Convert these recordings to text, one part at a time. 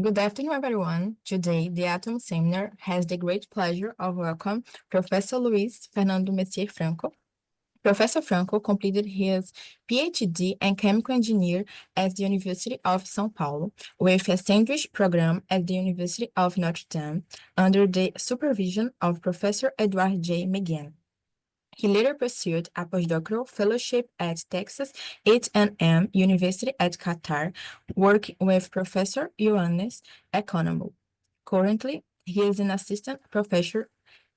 Good afternoon, everyone. Today, the Atom Seminar has the great pleasure of welcome Professor Luis Fernando Mercier Franco. Professor Franco completed his PhD in chemical engineer at the University of São Paulo with a sandwich program at the University of Notre Dame under the supervision of Professor Edward J. McGinn. He later pursued a postdoctoral fellowship at Texas A&M University at Qatar, working with Professor Ioannis Economou. Currently, he is an assistant professor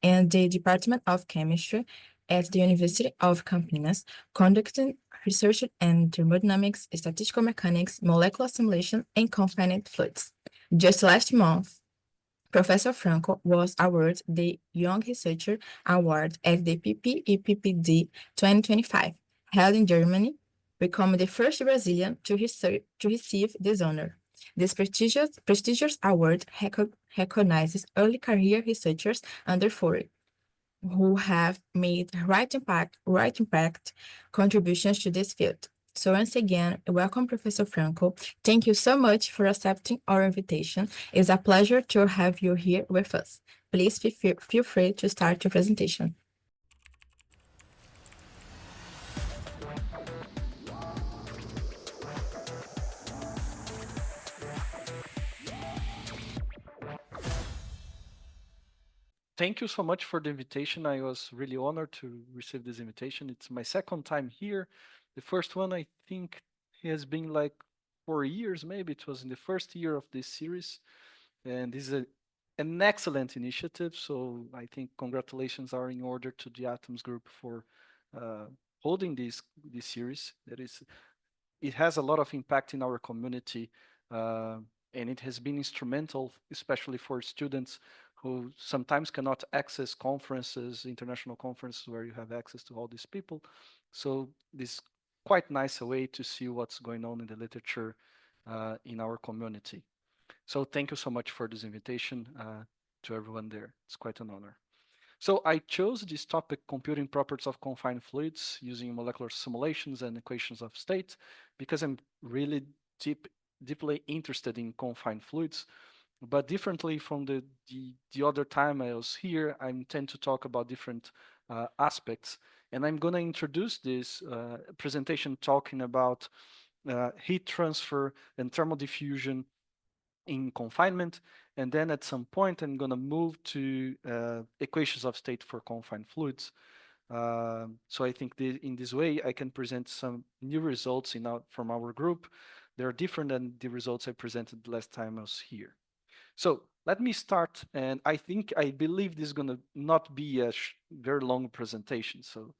in the Department of Chemistry at the University of Campinas, conducting research in thermodynamics, statistical mechanics, molecular simulation, and confined fluids. Just last month, Professor Franco was awarded the Young Researcher Award at the PPEPPD 2025, held in Germany, becoming the first Brazilian to receive this honor. This prestigious award recognizes early career researchers under 40 who have made right impact contributions to this field. So once again, welcome, Professor Franco. Thank you so much for accepting our invitation. It's a pleasure to have you here with us. Please feel free to start your presentation. Thank you so much for the invitation. I was really honored to receive this invitation. It's my second time here. The first one, I think, has been like 4 years, maybe. It was in the first year of this series. And this is an excellent initiative. So I think congratulations are in order to the Atoms Group for uh, holding this series. It has a lot of impact in our community, uh, and it has been instrumental, especially for students who sometimes cannot access conferences, international conferences where you have access to all these people. So this quite nice a way to see what's going on in the literature in our community. So thank you so much for this invitation to everyone there. It's quite an honor. So I chose this topic, computing properties of confined fluids using molecular simulations and equations of state, because I'm really deeply interested in confined fluids. But differently from the other time I was here, I intend to talk about different aspects. And I'm going to introduce this presentation talking about heat transfer and thermal diffusion in confinement. And then at some point, I'm going to move to equations of state for confined fluids. So I think in this way, I can present some new results from our group. They're different than the results I presented last time I was here. So let me start. And I believe this is going to not be a very long presentation. So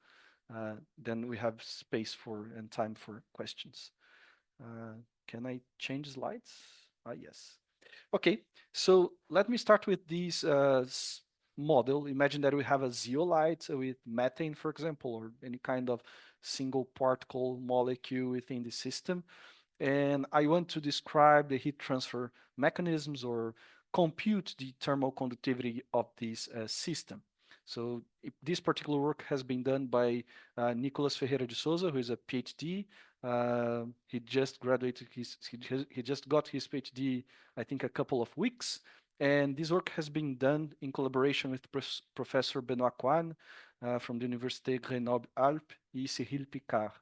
then we have space and time for questions. Can I change slides? Yes. Okay, so let me start with this model. Imagine that we have a zeolite with methane, for example, or any kind of single particle molecule within the system. And I want to describe the heat transfer mechanisms or compute the thermal conductivity of this system. So this particular work has been done by Nicolas Ferreira de Souza, who is a PhD. He just graduated he just got his PhD, I think, a couple of weeks. And this work has been done in collaboration with Professor Benoit Coine from the Université Grenoble-Alpes and Cyril Picard.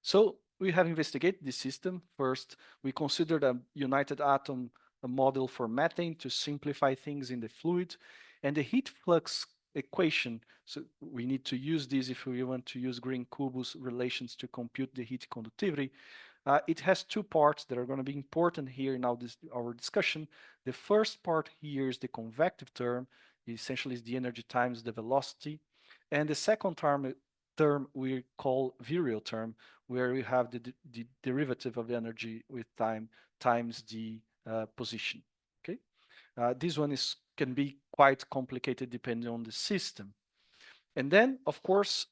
So we have investigated this system. First, we considered a united atom a model for methane to simplify things in the fluid, and the heat flux equation. So we need to use this if we want to use Green-Kubus relations to compute the heat conductivity. It has two parts that are going to be important here in our discussion. The first part here is the convective term, essentially is the energy times the velocity. And the second term we call virial term, where we have the derivative of energy with time times the position. Okay, this one can be quite complicated depending on the system. And then, of course,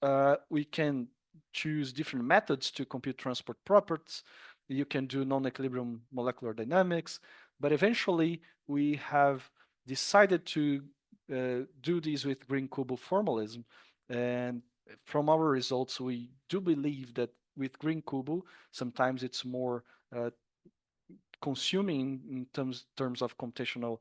we can choose different methods to compute transport properties. You can do non-equilibrium molecular dynamics, but eventually we have decided to do this with Green-Kubo formalism. And from our results, we do believe that with Green-Kubo, sometimes it's more consuming in terms of computational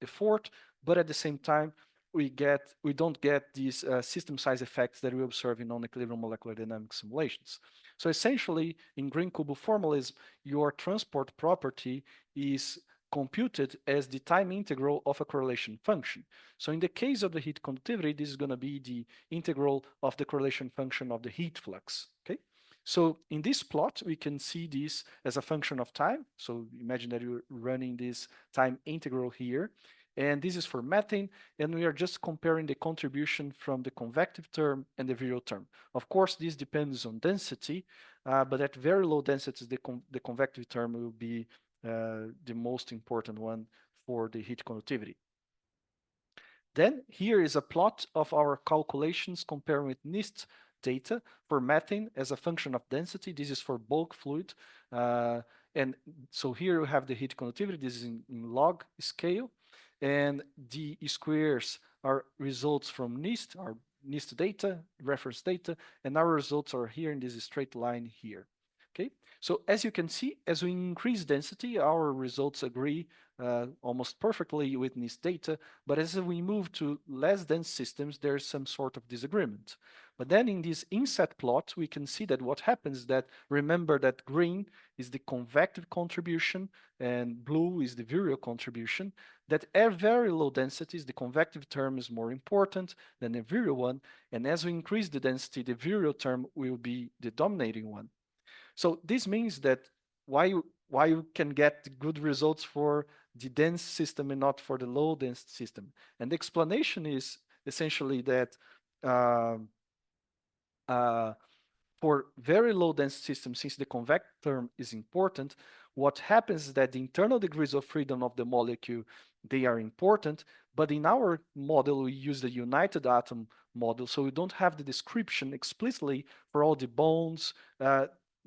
effort, but at the same time, we don't get these system size effects that we observe in non-equilibrium molecular dynamics simulations. So essentially, in Green-Kubo formalism, your transport property is computed as the time integral of a correlation function. So in the case of the heat conductivity, this is going to be the integral of the correlation function of the heat flux. Okay. So in this plot, we can see this as a function of time. So imagine that you're running this time integral here. And this is for methane, and we are just comparing the contribution from the convective term and the virial term. Of course, this depends on density, but at very low densities, the convective term will be the most important one for the heat conductivity. Then here is a plot of our calculations comparing with NIST data for methane as a function of density. This is for bulk fluid. And so here we have the heat conductivity. This is in log scale. And the squares are results from NIST, our NIST data, reference data, and our results are here in this straight line here. Okay, so as you can see, as we increase density, our results agree almost perfectly with NIST data, but as we move to less dense systems, there's some sort of disagreement. But then in this inset plot, we can see that what happens is that, remember that green is the convective contribution and blue is the virial contribution, that at very low densities, the convective term is more important than the virial one, and as we increase the density, the virial term will be the dominating one. So this means that why you can get good results for the dense system and not for the low dense system. And the explanation is essentially that for very low dense systems, since the convective term is important, what happens is that the internal degrees of freedom of the molecule, they are important, but in our model, we use the united atom model, so we don't have the description explicitly for all the bonds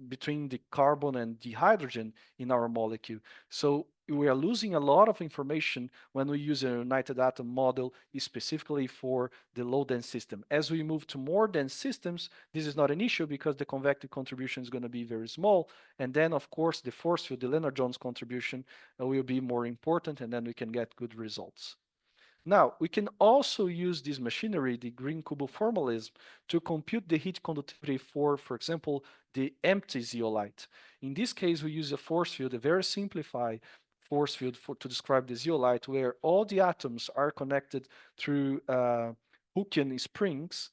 between the carbon and the hydrogen in our molecule. So we are losing a lot of information when we use a united atom model specifically for the low dense system. As we move to more dense systems, this is not an issue because the convective contribution is going to be very small. And then, of course, the force field, the Lennard-Jones contribution will be more important, and then we can get good results. Now, we can also use this machinery, the Green-Kubo formalism, to compute the heat conductivity for example, the empty zeolite. In this case, we use a force field, a very simplified force field to describe the zeolite, where all the atoms are connected through Hookean springs.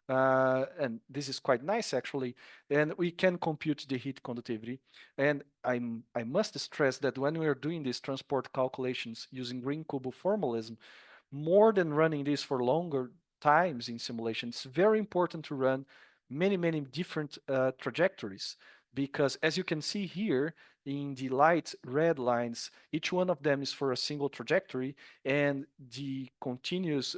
And this is quite nice, actually. And we can compute the heat conductivity. And I must stress that when we are doing these transport calculations using Green-Kubo formalism, more than running this for longer times in simulation, it's very important to run many different trajectories, because as you can see here in the light red lines, each one of them is for a single trajectory, and the continuous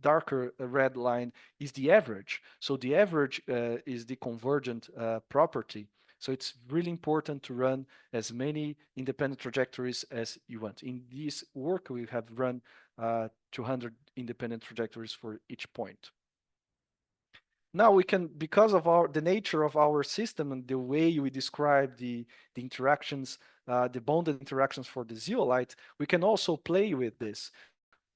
darker red line is the average. So the average is the convergent property. So it's really important to run as many independent trajectories as you want. In this work, we have run 200 independent trajectories for each point. Now we can, because of the nature of our system and the way we describe the interactions, the bonded interactions for the zeolite, we can also play with this.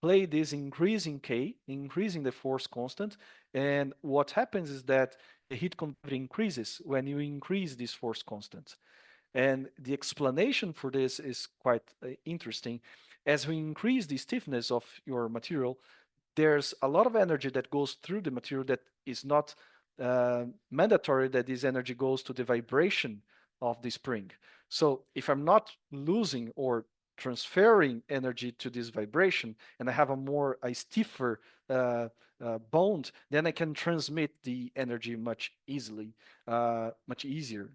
Play this increasing K, increasing the force constant. And what happens is that the heat conductivity increases when you increase this force constant. And the explanation for this is quite interesting. As we increase the stiffness of your material, there's a lot of energy that goes through the material that is not mandatory that this energy goes to the vibration of the spring. So if I'm not losing or transferring energy to this vibration and I have a stiffer bond, then I can transmit the energy much easier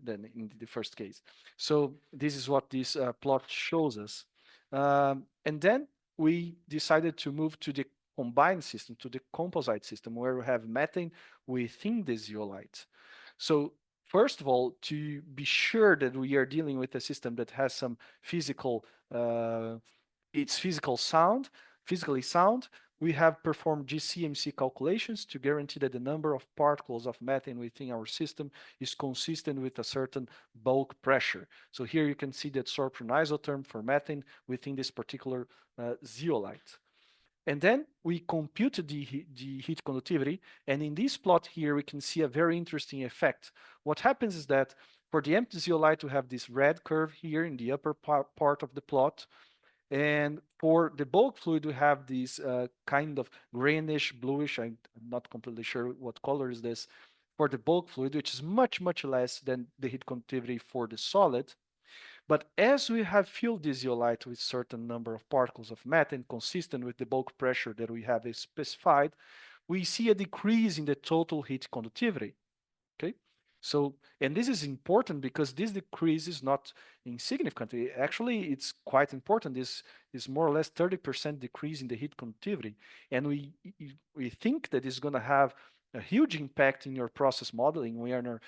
than in the first case. So this is what this plot shows us. And then we decided to move to the combined system, to the composite system, where we have methane within the zeolite. So first of all, to be sure that we are dealing with a system that has some physically sound, we have performed GCMC calculations to guarantee that the number of particles of methane within our system is consistent with a certain bulk pressure. So here you can see the absorption isotherm for methane within this particular zeolite. And then we computed the heat conductivity. And in this plot here, we can see a very interesting effect. What happens is that for the empty zeolite, we have this red curve here in the upper part of the plot. And for the bulk fluid, we have this kind of greenish, bluish, I'm not completely sure what color is this, for the bulk fluid, which is much, much less than the heat conductivity for the solid. But as we have filled this zeolite with certain number of particles of methane consistent with the bulk pressure that we have specified, we see a decrease in the total heat conductivity. Okay, so, and this is important because this decrease is not insignificant. Actually, it's quite important. This is more or less 30% decrease in the heat conductivity, and we think that it's going to have a huge impact in your process modeling. We are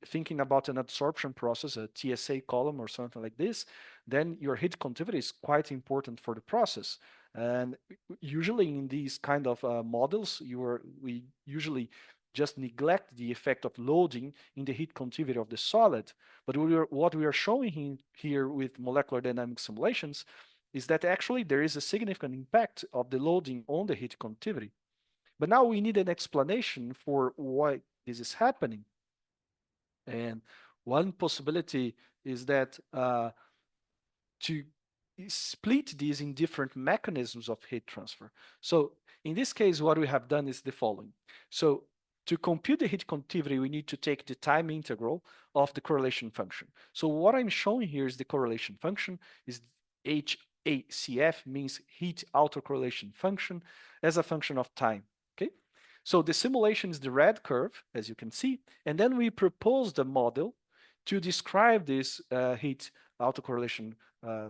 thinking about an adsorption process, a TSA column or something like this. Then your heat conductivity is quite important for the process. And usually in these kind of models, we usually just neglect the effect of loading in the heat conductivity of the solid. But what we are showing here with molecular dynamic simulations is that actually there is a significant impact of the loading on the heat conductivity. But now we need an explanation for why this is happening. And one possibility is that to split these in different mechanisms of heat transfer. So in this case, what we have done is the following. So to compute the heat conductivity, we need to take the time integral of the correlation function. So what I'm showing here is the correlation function is HACF, means heat autocorrelation function, as a function of time. Okay. So the simulation is the red curve, as you can see, and then we proposed a model to describe this heat autocorrelation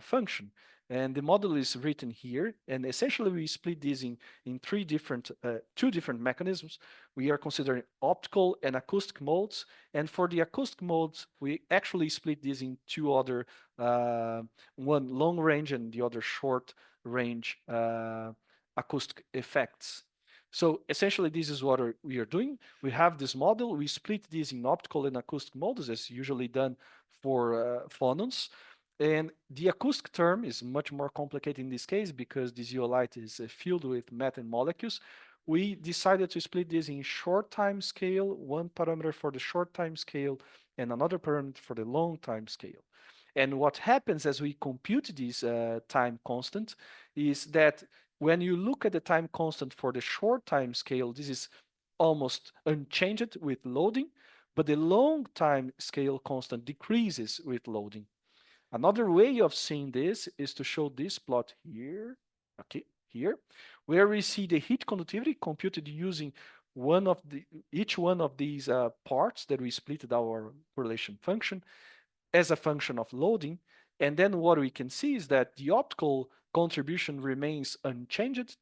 function. And the model is written here. And essentially, we split this in two different mechanisms. We are considering optical and acoustic modes. And for the acoustic modes, we actually split this in two other, one long range and the other short range acoustic effects. So essentially, this is what we are doing. We have this model. We split this in optical and acoustic modes, as usually done for phonons. And the acoustic term is much more complicated in this case because the zeolite is filled with methane molecules. We decided to split this in short time scale, one parameter for the short time scale and another parameter for the long time scale. And what happens as we compute this time constant is that when you look at the time constant for the short time scale, this is almost unchanged with loading, but the long time scale constant decreases with loading. Another way of seeing this is to show this plot here, okay, here, where we see the heat conductivity computed using each one of these parts that we split our correlation function as a function of loading. And then what we can see is that the optical contribution remains unchanged.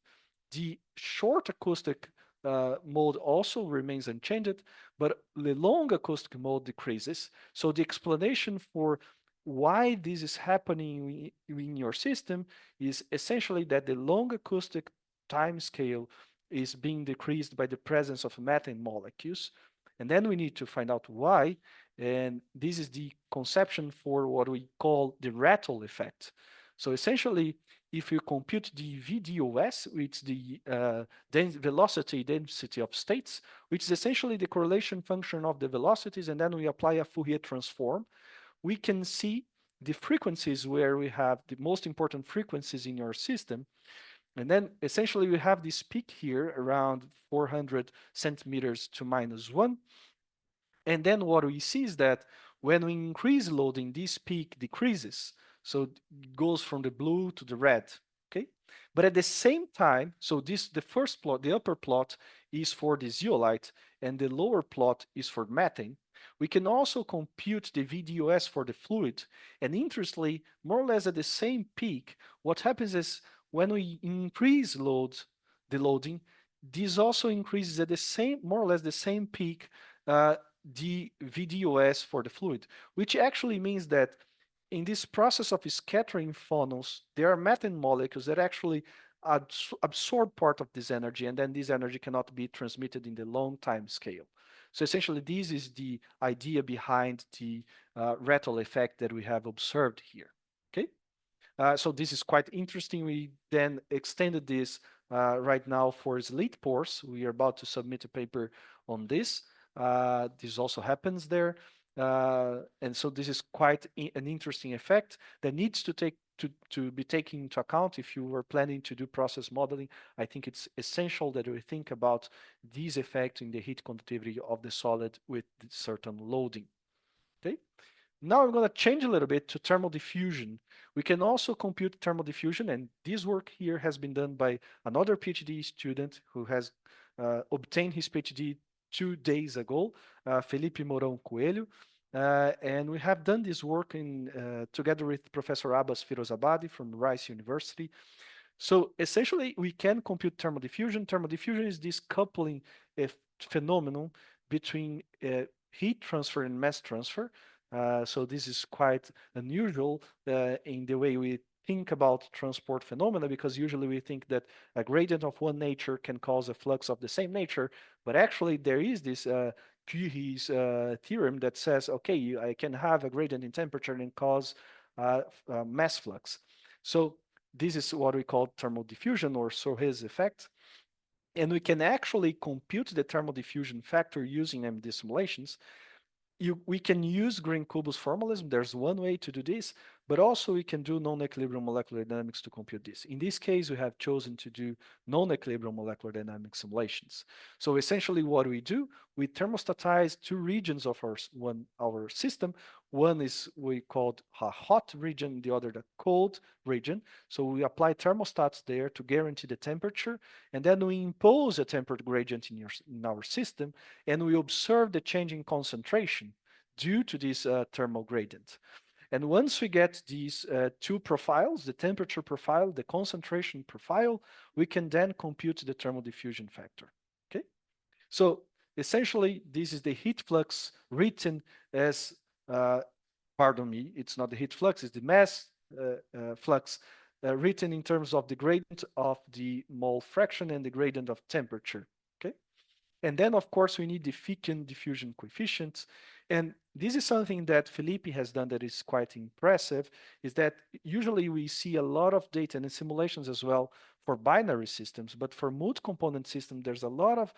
The short acoustic mode also remains unchanged, but the long acoustic mode decreases. So the explanation for why this is happening in your system is essentially that the long acoustic time scale is being decreased by the presence of methane molecules. And then we need to find out why. And this is the conception for what we call the rattle effect. So essentially, if you compute the VDOS, which is the velocity density of states, which is essentially the correlation function of the velocities, and then we apply a Fourier transform, we can see the frequencies where we have the most important frequencies in your system. And then essentially we have this peak here around 400 centimeters to -1. And then what we see is that when we increase loading, this peak decreases. So it goes from the blue to the red, okay? But at the same time, so the first plot, the upper plot is for the zeolite and the lower plot is for methane. We can also compute the VDOS for the fluid. And interestingly, more or less at the same peak, what happens is when we increase the loading, this also increases at the same, more or less the same peak, the VDOS for the fluid, which actually means that in this process of scattering phonons, there are methane molecules that actually absorb part of this energy, and then this energy cannot be transmitted in the long time scale. So essentially, this is the idea behind the rattle effect that we have observed here. Okay, so this is quite interesting. We then extended this right now for SLEET pores. We are about to submit a paper on this. This also happens there. And so this is quite an interesting effect that needs to be taken into account if you were planning to do process modeling. I think it's essential that we think about these effects in the heat conductivity of the solid with certain loading. Okay. Now I'm going to change a little bit to thermal diffusion. We can also compute thermal diffusion, and this work here has been done by another PhD student who has obtained his PhD 2 days ago, Felipe Mourão Coelho. And we have done this work together with Professor Abbas Firozabadi from Rice University. So essentially, we can compute thermal diffusion. Thermal diffusion is this coupling phenomenon between heat transfer and mass transfer. So this is quite unusual in the way we think about transport phenomena, because usually we think that a gradient of one nature can cause a flux of the same nature, but actually there is this Curie's theorem that says, okay, I can have a gradient in temperature and cause mass flux. So this is what we call thermal diffusion, or Soh's effect. And we can actually compute the thermal diffusion factor using MD simulations. We can use Green-Kubel's formalism. There's one way to do this, but also we can do non-equilibrium molecular dynamics to compute this. In this case, we have chosen to do non-equilibrium molecular dynamics simulations. So essentially what we do, we thermostatize two regions of our system. One is we called a hot region, the other the cold region. So we apply thermostats there to guarantee the temperature, and then we impose a temperature gradient in our system, and we observe the change in concentration due to this thermal gradient. And once we get these two profiles, the temperature profile, the concentration profile, we can then compute the thermal diffusion factor. Okay, so essentially this is the heat flux written as, pardon me, it's not the heat flux, it's the mass flux written in terms of the gradient of the mole fraction and the gradient of temperature. Okay, and then of course we need the Fickian diffusion coefficients. And this is something that Felipe has done that is quite impressive, is that usually we see a lot of data and simulations as well for binary systems, but for multi-component systems, there's a lot of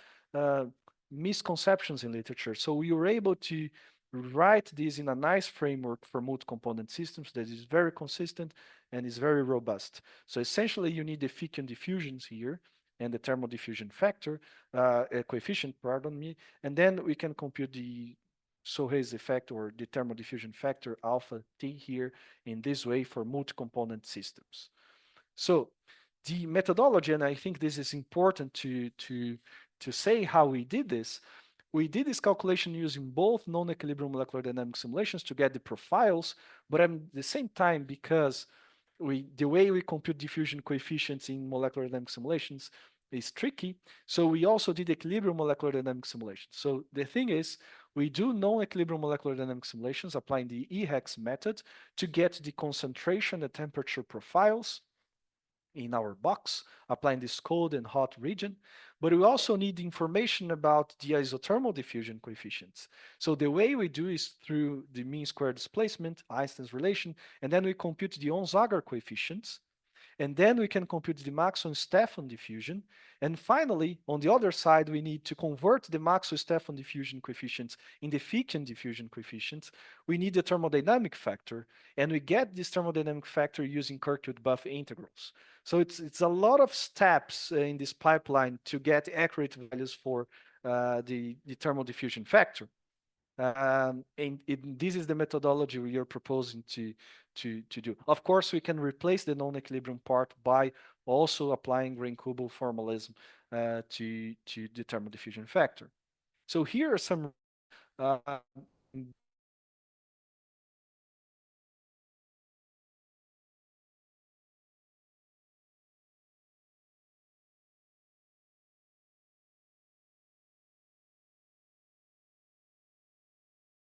misconceptions in literature. So we were able to write this in a nice framework for multi-component systems that is very consistent and is very robust. So essentially you need the Fickian diffusions here and the thermal diffusion factor, coefficient, pardon me, and then we can compute the Soh's effect or the thermal diffusion factor alpha T here in this way for multi-component systems. So the methodology, and I think this is important to say how we did this. We did this calculation using both non-equilibrium molecular dynamics simulations to get the profiles, but at the same time, because the way we compute diffusion coefficients in molecular dynamics simulations is tricky, so we also did equilibrium molecular dynamics simulations. So the thing is, we do non-equilibrium molecular dynamics simulations applying the EHEX method to get the concentration and temperature profiles in our box, applying this cold and hot region. But we also need information about the isothermal diffusion coefficients. So the way we do is through the mean square displacement, Einstein's relation, and then we compute the Onsager coefficients. And then we can compute the Maxwell-Stefan diffusion. And finally, on the other side, we need to convert the Maxwell-Stefan diffusion coefficients in the Fickian diffusion coefficients. We need the thermodynamic factor, and we get this thermodynamic factor using Kirkwood-Buff integrals. So it's a lot of steps in this pipeline to get accurate values for the thermal diffusion factor. And this is the methodology we are proposing to do. Of course, we can replace the non-equilibrium part by also applying Green-Kubel formalism to determine diffusion factor. So here are some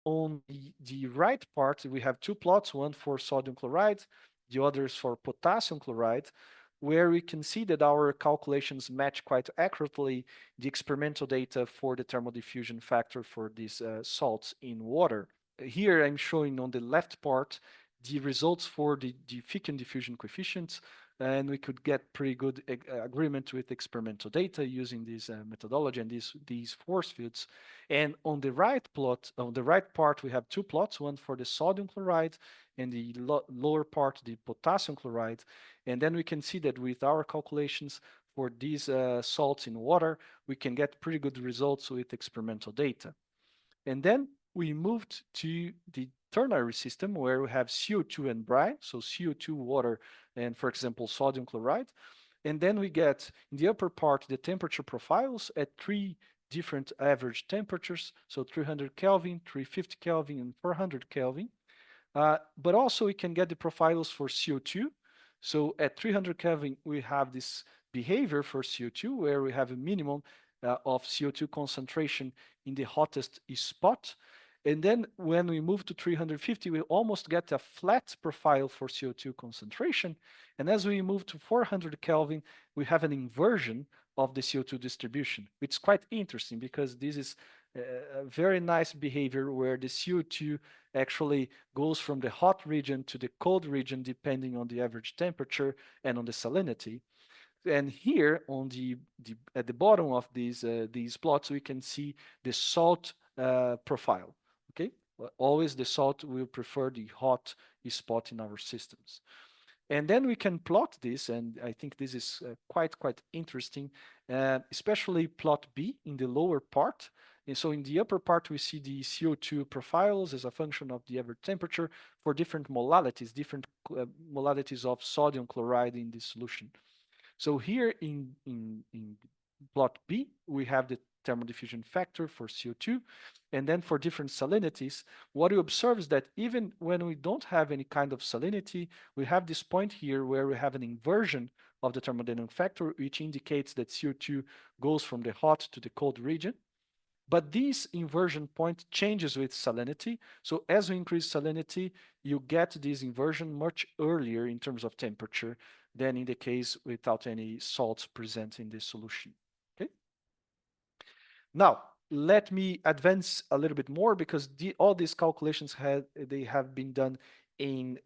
on the right part, we have two plots, one for sodium chloride, the other is for potassium chloride. where we can see that our calculations match quite accurately the experimental data for the thermal diffusion factor for these salts in water. Here I'm showing on the left part the results for the Fickian diffusion coefficients, and we could get pretty good agreement with experimental data using this methodology and these force fields. And on the right plot, on the right part, we have two plots, one for the sodium chloride and the lower part, the potassium chloride. And then we can see that with our calculations for these salts in water, we can get pretty good results with experimental data. And then we moved to the ternary system where we have CO2 and brine, so CO2, water, and for example, sodium chloride. And then we get in the upper part the temperature profiles at three different average temperatures, so 300 Kelvin, 350 Kelvin, and 400 Kelvin. But also we can get the profiles for CO2. So at 300 Kelvin, we have this behavior for CO2 where we have a minimum of CO2 concentration in the hottest spot. And then when we move to 350, we almost get a flat profile for CO2 concentration. And as we move to 400 Kelvin, we have an inversion of the CO2 distribution, which is quite interesting because this is a very nice behavior where the CO2 actually goes from the hot region to the cold region depending on the average temperature and on the salinity. And here on at the bottom of these plots, we can see the salt profile. Okay, always the salt will prefer the hot spot in our systems. And then we can plot this, and I think this is quite interesting, especially plot B in the lower part. And so in the upper part, we see the CO2 profiles as a function of the average temperature for different molalities, different molalities of sodium chloride in this solution. So here in plot B, we have the thermal diffusion factor for CO2. And then for different salinities, what we observe is that even when we don't have any kind of salinity, we have this point here where we have an inversion of the thermodynamic factor, which indicates that CO2 goes from the hot to the cold region. But this inversion point changes with salinity. So as we increase salinity, you get this inversion much earlier in terms of temperature than in the case without any salts present in the solution. Okay. Now, let me advance a little bit more because all these calculations have been done in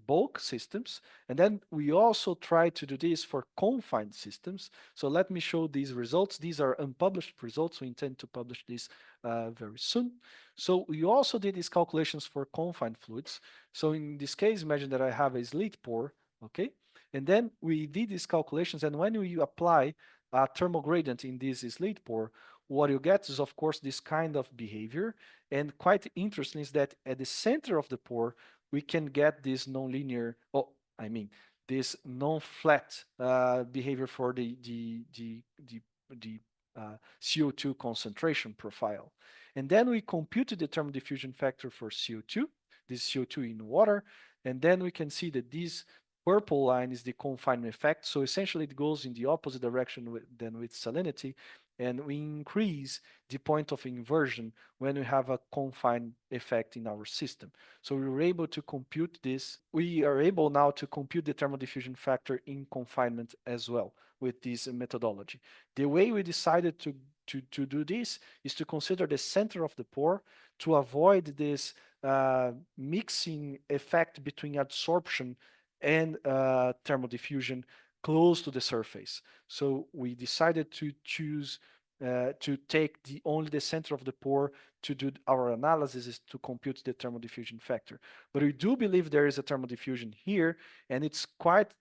bulk systems. And then we also try to do this for confined systems. So let me show these results. These are unpublished results. We intend to publish this very soon. So we also did these calculations for confined fluids. So in this case, imagine that I have a slit pore, okay? And then we did these calculations. And when you apply a thermal gradient in this slit pore, what you get is, of course, this kind of behavior. And quite interesting is that at the center of the pore, we can get this nonlinear, this non-flat behavior for the CO2 concentration profile. And then we computed the thermal diffusion factor for CO2, this CO2 in water, and then we can see that this purple line is the confinement effect. So essentially it goes in the opposite direction than with salinity, and we increase the point of inversion when we have a confined effect in our system. So we were able to compute this. We are able now to compute the thermal diffusion factor in confinement as well with this methodology. The way we decided to do this is to consider the center of the pore to avoid this mixing effect between adsorption and thermal diffusion close to the surface. So we decided to choose to take only the center of the pore to do our analysis is to compute the thermal diffusion factor. But we do believe there is a thermal diffusion here, and it's quite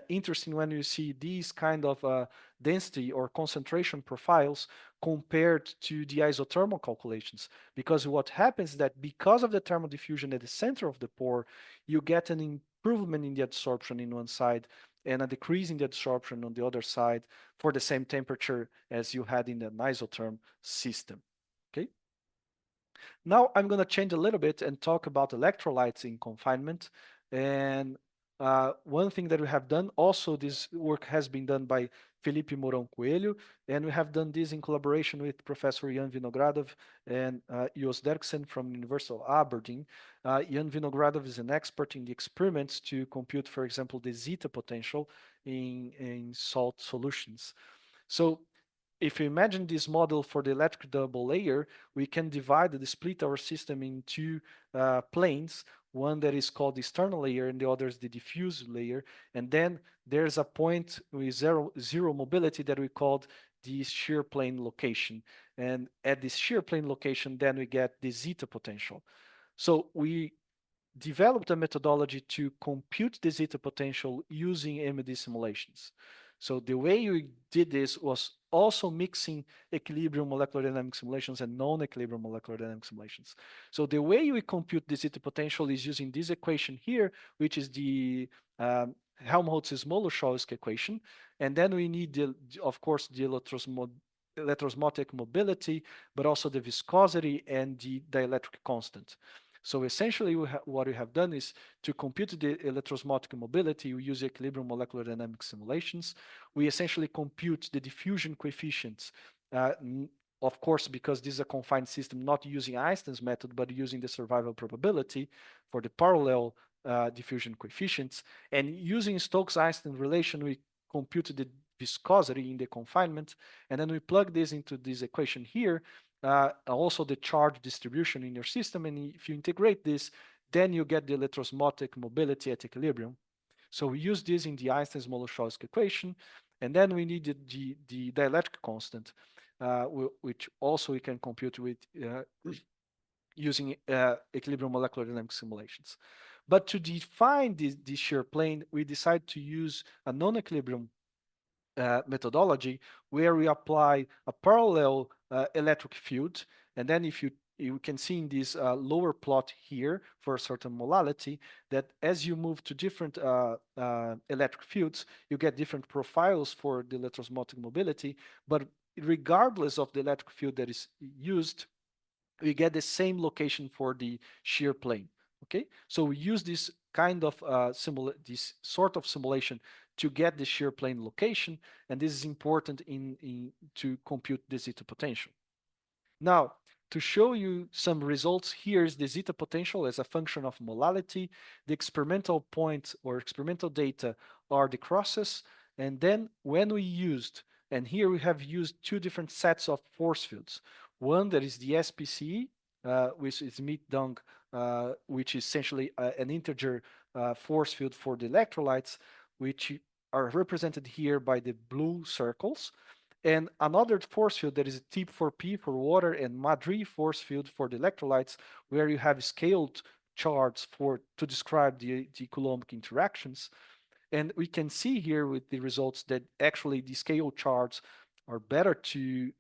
interesting when you see these kind of density or concentration profiles compared to the isothermal calculations. Because what happens is that because of the thermal diffusion at the center of the pore, you get an improvement in the adsorption in one side and a decrease in the adsorption on the other side for the same temperature as you had in an isotherm system. Okay. Now I'm going to change a little bit and talk about electrolytes in confinement. And one thing that we have done, also this work has been done by Felipe Mourão Coelho, and we have done this in collaboration with Professor Jan Vinogradov and EOS Derksen from University of Aberdeen. Jan Vinogradov is an expert in the experiments to compute, for example, the zeta potential in salt solutions. So if you imagine this model for the electric double layer, we can split our system in two planes, one that is called the external layer and the other is the diffuse layer. And then there's a point with zero mobility that we called the shear plane location. And at this shear plane location, then we get the zeta potential. So we developed a methodology to compute the zeta potential using MD simulations. So the way we did this was also mixing equilibrium molecular dynamic simulations and non-equilibrium molecular dynamic simulations. So the way we compute the zeta potential is using this equation here, which is the Helmholtz-Smoluchowski equation. And then we need, of course, the electrosmotic mobility, but also the viscosity and the dielectric constant. So essentially, what we have done is to compute the electrosmotic mobility, we use equilibrium molecular dynamics simulations. We essentially compute the diffusion coefficients, of course, because this is a confined system, not using Einstein's method, but using the survival probability for the parallel diffusion coefficients. And using Stokes-Einstein relation, we compute the viscosity in the confinement, and then we plug this into this equation here, also the charge distribution in your system. And if you integrate this, then you get the electrosmotic mobility at equilibrium. So we use this in the Einstein-Smoluchowski equation. And then we need the dielectric constant, which also we can compute with using equilibrium molecular dynamics simulations. But to define this shear plane, we decide to use a non-equilibrium methodology where we apply a parallel electric field. And then if you can see in this lower plot here for a certain molality that as you move to different electric fields, you get different profiles for the electrosmotic mobility. But regardless of the electric field that is used, we get the same location for the shear plane. Okay, so we use this kind of this sort of simulation to get the shear plane location, and this is important to compute the zeta potential. Now, to show you some results, here's the zeta potential as a function of molality. The experimental points or experimental data are the crosses, and then when we used, and here we have used two different sets of force fields. One that is the SPCE, which is Meet-Dung, which is essentially an integer force field for the electrolytes, which are represented here by the blue circles. And another force field that is T4P for water and Madrid force field for the electrolytes, where you have scaled charts to describe the Coulombic interactions. And we can see here with the results that actually the scale charts are better to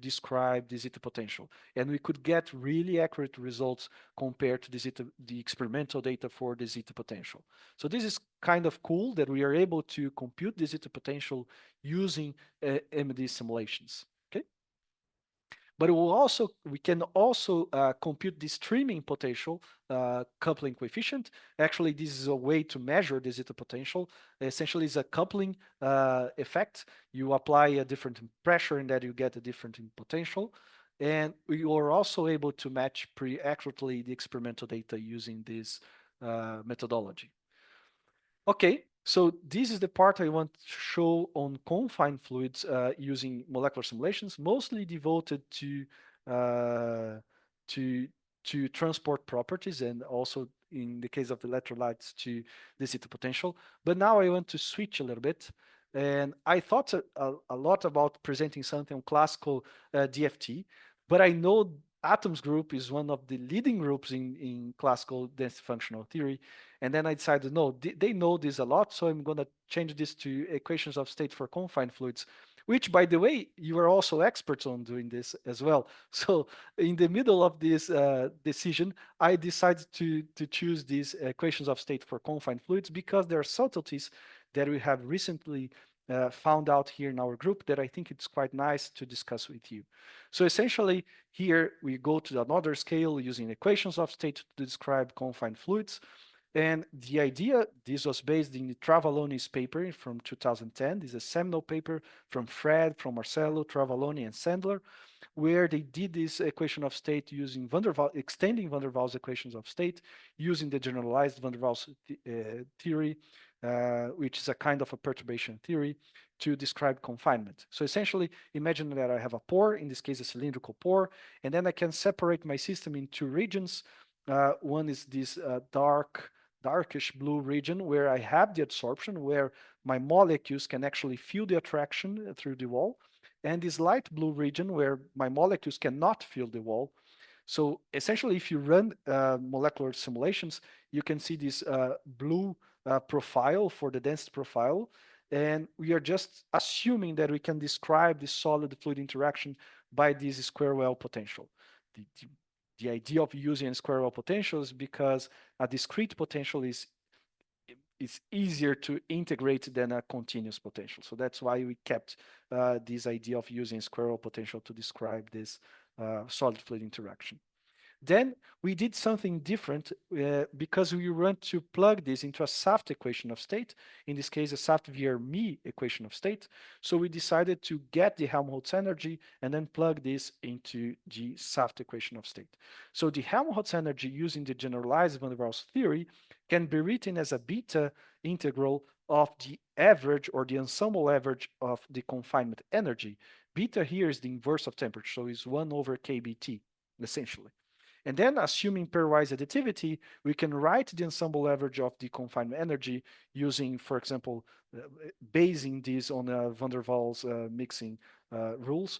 describe the zeta potential. And we could get really accurate results compared to the experimental data for the zeta potential. So this is kind of cool that we are able to compute the zeta potential using MD simulations. Okay. But we can also compute the streaming potential coupling coefficient. Actually, this is a way to measure the zeta potential. Essentially, it's a coupling effect. You apply a different pressure and that you get a different potential. And we are also able to match pretty accurately the experimental data using this methodology. Okay, so this is the part I want to show on confined fluids using molecular simulations, mostly devoted uh, to transport properties and also in the case of the electrolytes to the zeta potential. But now I want to switch a little bit. And I thought a lot about presenting something on classical DFT, but I know Atoms group is one of the leading groups in classical density functional theory. And then I decided, no, they know this a lot, so I'm going to change this to equations of state for confined fluids, which, by the way, you are also experts on doing this as well. So in the middle of this decision, I decided to choose these equations of state for confined fluids because there are subtleties that we have recently found out here in our group that I think it's quite nice to discuss with you. So essentially, here we go to another scale using equations of state to describe confined fluids. And the idea, this was based in the Travalone's paper from 2010. This is a seminal paper from Fred, from Marcelo, Travalone, and Sandler, where they did this equation of state using extending van der Waals equations of state using the generalized van der Waals theory, which is a kind of a perturbation theory, to describe confinement. So essentially, imagine that I have a pore, in this case a cylindrical pore, and then I can separate my system in two regions. One is this darkish blue region where I have the adsorption, where my molecules can actually feel the attraction through the wall, and this light blue region where my molecules cannot feel the wall. So essentially, if you run molecular simulations, you can see this blue profile for the density profile. And we are just assuming that we can describe the solid-fluid interaction by this square well potential. The idea of using a square well potential is because a discrete potential is easier to integrate than a continuous potential. So that's why we kept this idea of using square well potential to describe this solid fluid interaction. Then we did something different because we want to plug this into a Saft equation of state, in this case, a Saft-Vier-Me equation of state. So we decided to get the Helmholtz energy and then plug this into the Saft equation of state. So the Helmholtz energy using the generalized van der Waals theory can be written as a beta integral of the average or the ensemble average of the confinement energy. Beta here is the inverse of temperature, so it's 1 over kBT, essentially. And then assuming pairwise additivity, we can write the ensemble average of the confinement energy using, for example, basing this on van der Waals mixing rules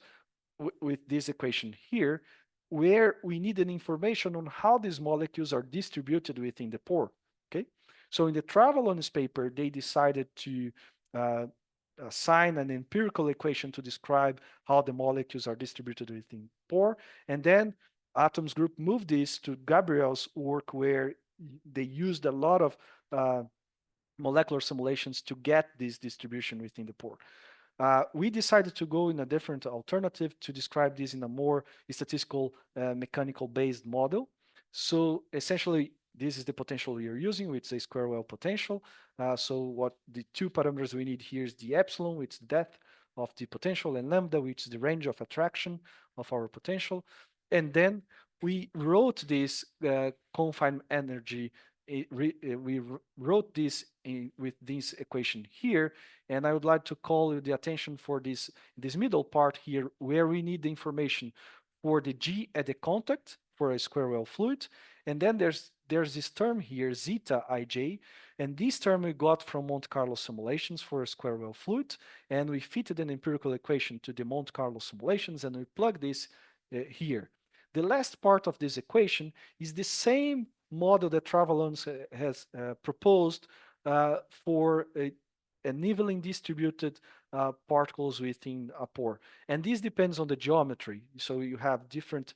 with this equation here, where we need an information on how these molecules are distributed within the pore. Okay, so in the Travalone's paper, they decided to assign an empirical equation to describe how the molecules are distributed within pore, and then Atoms group moved this to Gabriel's work, where they used a lot of molecular simulations to get this distribution within the pore. We decided to go in a different alternative to describe this in a more statistical mechanical based model. So essentially, this is the potential we are using, which is a square well potential. So what the two parameters we need here is the epsilon, which is the depth of the potential, and lambda, which is the range of attraction of our potential. And then we wrote this confined energy. We wrote this with this equation here, and I would like to call the attention for this middle part here, where we need the information for the G at the contact for a square well fluid, and then there's this term here, zeta ij, and this term we got from Monte Carlo simulations for a square well fluid, and we fitted an empirical equation to the Monte Carlo simulations, and we plug this here. The last part of this equation is the same model that Travalone has proposed for an evenly distributed particles within a pore. And this depends on the geometry. So you have different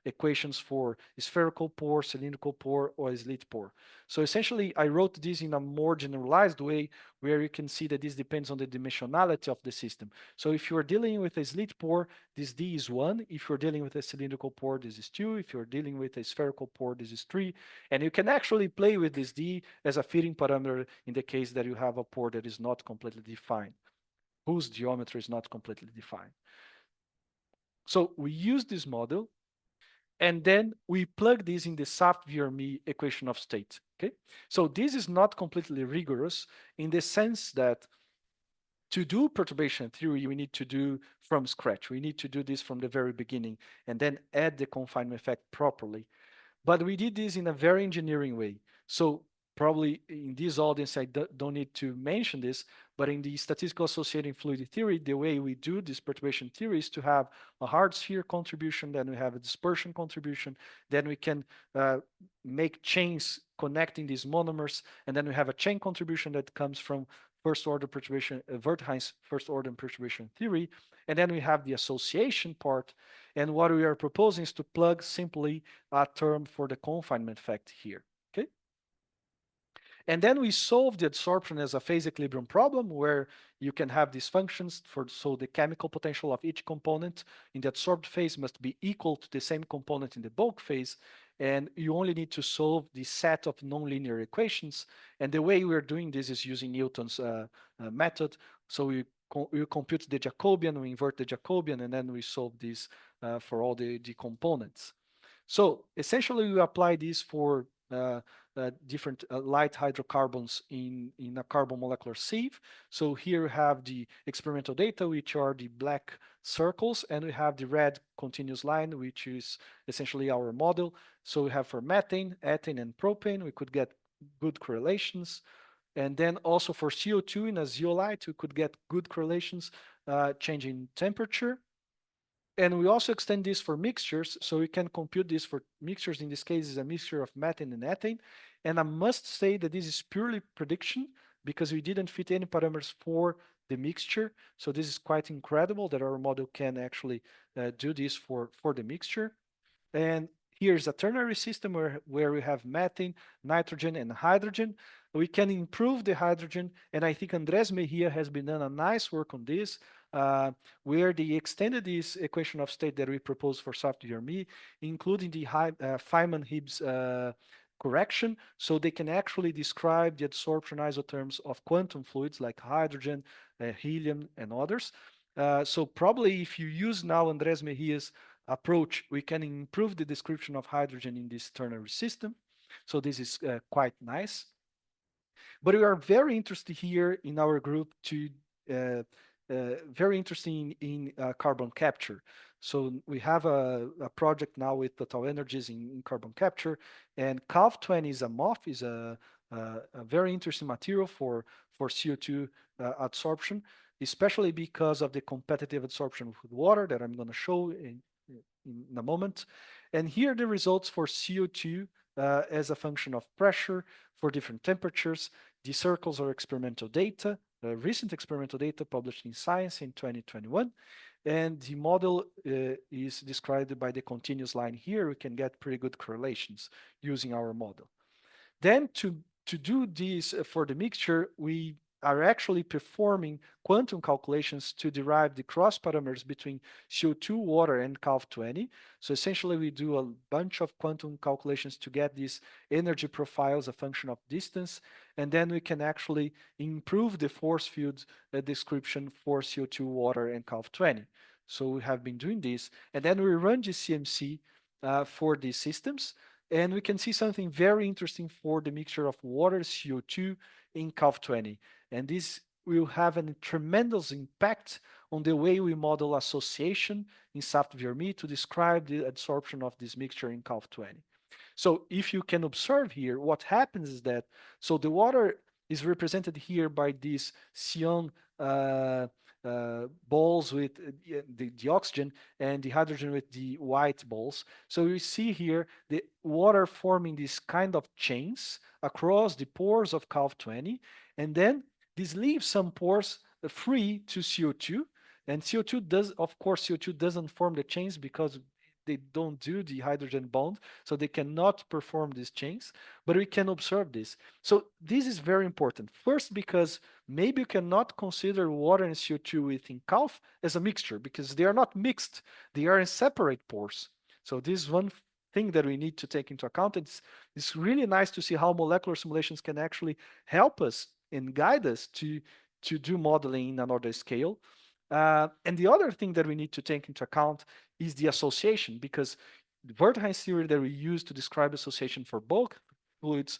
equations for spherical pore, cylindrical pore, or slit pore. So essentially, I wrote this in a more generalized way, where you can see that this depends on the dimensionality of the system. So if you are dealing with a slit pore, this D is 1. If you're dealing with a cylindrical pore, this is 2. If you're dealing with a spherical pore, this is 3. And you can actually play with this D as a fitting parameter in the case that you have a pore that is not completely defined, whose geometry is not completely defined. So we use this model, and then we plug this in the Saft-Vier-Me equation of state. Okay, so this is not completely rigorous in the sense that to do perturbation theory, we need to do from scratch. We need to do this from the very beginning and then add the confinement effect properly. But we did this in a very engineering way. So probably in this audience, I don't need to mention this, but in the statistical associating fluid theory, the way we do this perturbation theory is to have a hard sphere contribution, then we have a dispersion contribution, then we can make chains connecting these monomers, and then we have a chain contribution that comes from first order perturbation, Wertheim's first order perturbation theory, and then we have the association part, and what we are proposing is to plug simply a term for the confinement effect here. Okay, and then we solve the adsorption as a phase equilibrium problem, where you can have these functions so the chemical potential of each component in the adsorbed phase must be equal to the same component in the bulk phase, and you only need to solve the set of nonlinear equations. And the way we're doing this is using Newton's method. So we compute the Jacobian, we invert the Jacobian, and then we solve this for all the components. So essentially, we apply this for different light hydrocarbons in a carbon molecular sieve. So here we have the experimental data, which are the black circles, and we have the red continuous line, which is essentially our model. So we have for methane, ethane, and propane, we could get good correlations. And then also for CO2 in a zeolite, we could get good correlations, changing temperature. And we also extend this for mixtures, so we can compute this for mixtures. In this case, is a mixture of methane and ethane. And I must say that this is purely prediction because we didn't fit any parameters for the mixture. So this is quite incredible that our model can actually do this for the mixture. And here's a ternary system where we have methane, nitrogen, and hydrogen. We can improve the hydrogen, and I think Andrés Mejia has been done a nice work on this, where they extended this equation of state that we proposed for soft VRME, including the Feynman-Gibbs correction, so they can actually describe the absorption isotherms of quantum fluids like hydrogen, helium, and others. So probably if you use now Andrés Mejia's approach, we can improve the description of hydrogen in this ternary system. So this is quite nice. But we are very interested here in our group to very interested in carbon capture. So we have a project now with Total Energies in carbon capture, and CALF20 is a MOF, is a very interesting material for CO2 absorption, especially because of the competitive absorption with water that I'm going to show in a moment. And here are the results for CO2 as a function of pressure for different temperatures. The circles are experimental data, recent experimental data published in Science in 2021. And the model is described by the continuous line here. We can get pretty good correlations using our model. Then to do this for the mixture, we are actually performing quantum calculations to derive the cross parameters between CO2, water, and CALF20. So essentially, we do a bunch of quantum calculations to get these energy profiles, a function of distance, and then we can actually improve the force field description for CO2, water, and CALF20. So we have been doing this, and then we run the CMC for these systems, and we can see something very interesting for the mixture of water, CO2 in CALF20. And this will have a tremendous impact on the way we model association in soft VRME to describe the absorption of this mixture in CALF20. So if you can observe here, what happens is that, so the water is represented here by these cyan balls with the oxygen and the hydrogen with the white balls. So you see here the water forming this kind of chains across the pores of CALF20, and then this leaves some pores free to CO2, and CO2 does, of course, CO2 doesn't form the chains because they don't do the hydrogen bond, so they cannot perform these chains, but we can observe this. So this is very important. First, because maybe you cannot consider water and CO2 within CALF as a mixture because they are not mixed, they are in separate pores. So this is one thing that we need to take into account. It's really nice to see how molecular simulations can actually help us and guide us to do modeling in another scale. And the other thing that we need to take into account is the association, because the Wertheim's theory that we use to describe association for bulk fluids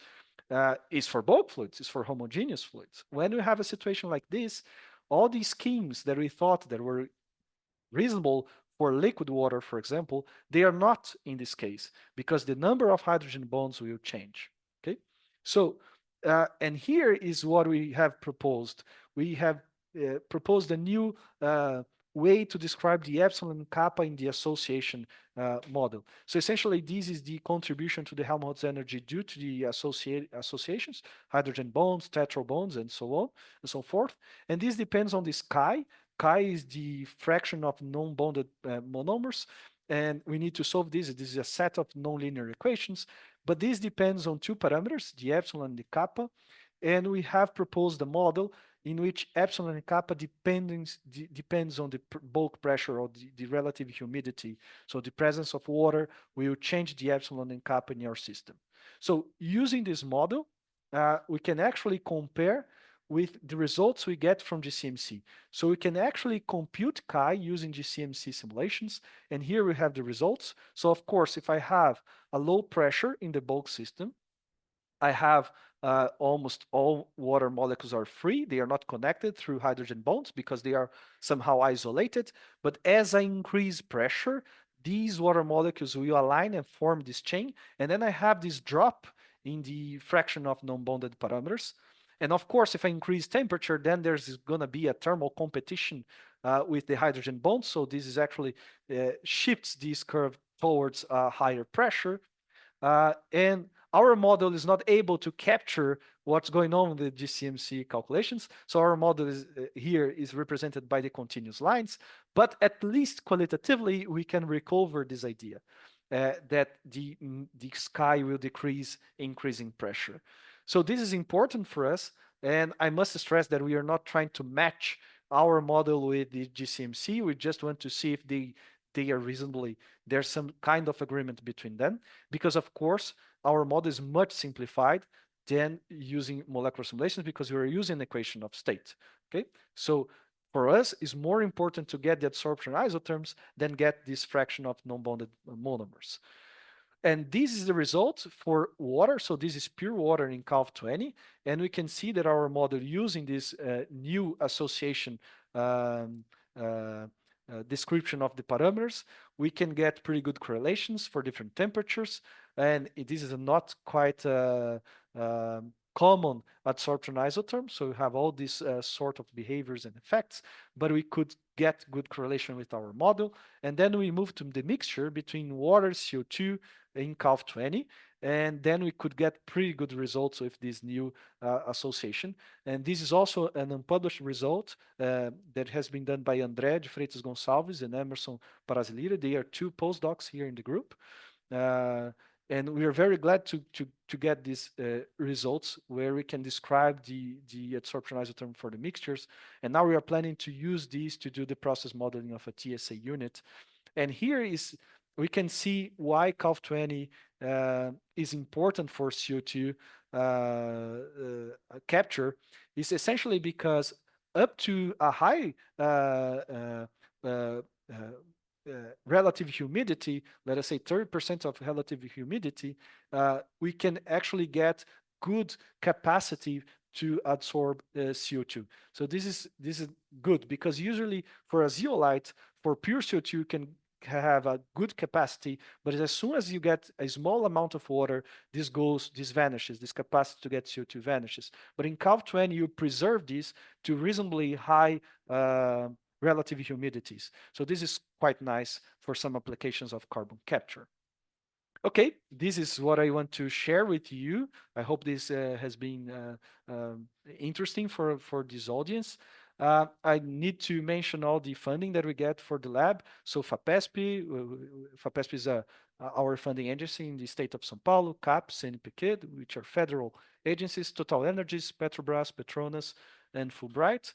is for bulk fluids, is for homogeneous fluids. When we have a situation like this, all these schemes that we thought that were reasonable for liquid water, for example, they are not in this case because the number of hydrogen bonds will change. Okay, so and here is what we have proposed. We have proposed a new way to describe the epsilon and kappa in the association model. So essentially, this is the contribution to the Helmholtz energy due to the associations, hydrogen bonds, tetra bonds, and so on and so forth. And this depends on this chi. Chi is the fraction of non-bonded monomers, and we need to solve this. This is a set of nonlinear equations, but this depends on two parameters, the epsilon and the kappa. and we have proposed a model in which epsilon and kappa depends on the bulk pressure or the relative humidity. So the presence of water will change the epsilon and kappa in your system. So using this model, we can actually compare with the results we get from GCMC. So we can actually compute chi using GCMC simulations, and here we have the results. So of course, if I have a low pressure in the bulk system, I have almost all water molecules are free. They are not connected through hydrogen bonds because they are somehow isolated. But as I increase pressure, these water molecules will align and form this chain. And then I have this drop in the fraction of non-bonded parameters. And of course, if I increase temperature, then there's going to be a thermal competition with the hydrogen bonds. So this is actually shifts this curve towards higher pressure. And our model is not able to capture what's going on with the GCMC calculations. So our model is here is represented by the continuous lines, but at least qualitatively, we can recover this idea that the sky will decrease, increasing pressure. So this is important for us. And I must stress that we are not trying to match our model with the GCMC. We just want to see if they are reasonably, there's some kind of agreement between them, because of course our model is much simplified than using molecular simulations because we are using an equation of state. Okay, so for us it's more important to get the adsorption isotherms than get this fraction of non-bonded monomers. And this is the result for water. So this is pure water in Calv 20. And we can see that our model using this new association description of the parameters, we can get pretty good correlations for different temperatures. And this is a not quite common adsorption isotherm. So we have all these sort of behaviors and effects, but we could get good correlation with our model. And then we move to the mixture between water, CO2 in Calv 20. And then we could get pretty good results with this new association. And this is also an unpublished result that has been done by André de Freitas Gonçalves and Emerson Parasilira. They are two postdocs here in the group. And we are very glad to get these results where we can describe the adsorption isotherm for the mixtures. And now we are planning to use these to do the process modeling of a TSA unit. And here is we can see why Calv 20 is important for CO2 capture. Is essentially because up to a high relative humidity, let us say 30% of relative humidity, we can actually get good capacity to absorb CO2. So this is good because usually for a zeolite, for pure CO2, you can have a good capacity, but as soon as you get a small amount of water, this vanishes, this capacity to get CO2 vanishes. But in Calv 20, you preserve this to reasonably high relative humidities. So this is quite nice for some applications of carbon capture. Okay, this is what I want to share with you. I hope this has been interesting for this audience. I need to mention all the funding that we get for the lab. So FAPESP is our funding agency in the state of São Paulo, CAPES, and CNPq, which are federal agencies, Total Energies, Petrobras, Petronas, and Fulbright.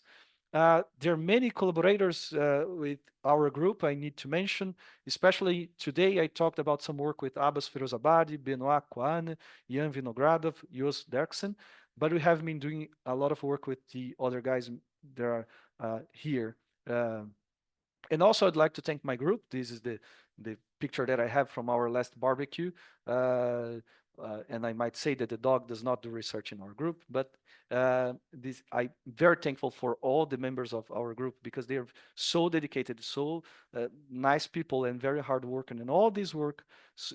There are many collaborators with our group I need to mention, especially today I talked about some work with Abbas Firozabadi, Benoit Kouane, Jan Vinogradov, Jos Derksen, but we have been doing a lot of work with the other guys that are here. And also I'd like to thank my group. This is the picture that I have from our last barbecue. And I might say that the dog does not do research in our group, but I'm very thankful for all the members of our group because they are so dedicated, so nice people and very hard working. And all this work,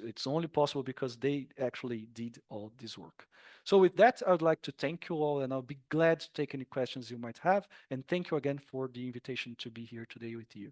it's only possible because they actually did all this work. So with that, I would like to thank you all, and I'll be glad to take any questions you might have. And thank you again for the invitation to be here today with you.